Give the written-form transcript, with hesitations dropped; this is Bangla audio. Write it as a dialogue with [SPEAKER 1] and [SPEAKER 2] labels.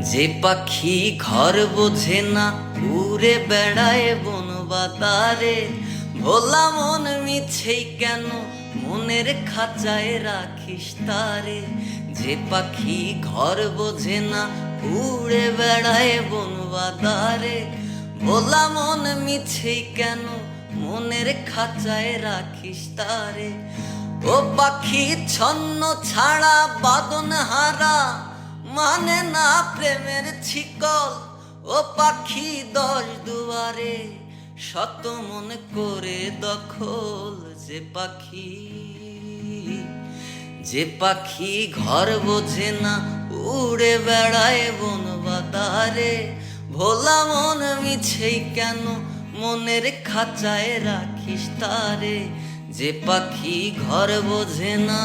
[SPEAKER 1] যে পাখি ঘর বোঝে না উড়ে বেড়ায় বন বাতারে, ভোলা মন মিছেই কেন মনের খাঁচায় রাখিস তারে। যে পাখি ঘর বোঝে না উড়ে বেড়ায় বন বাতারে, ভোলা মন মিছেই কেন মনের খাঁচায় রাখিস তারে। ও পাখি ছন্ন ছাড়া বাদন হারা, মানে না প্রেমের শিকল। ও পাখি দশ দুয়ারে শত মন করে দখল। যে পাখি ঘর বোঝে না উড়ে বেড়ায় বন বাতারে, ভোলা মন মিছেই কেন মনের খাঁচায় রাখিস তারে। যে পাখি ঘর বোঝে না।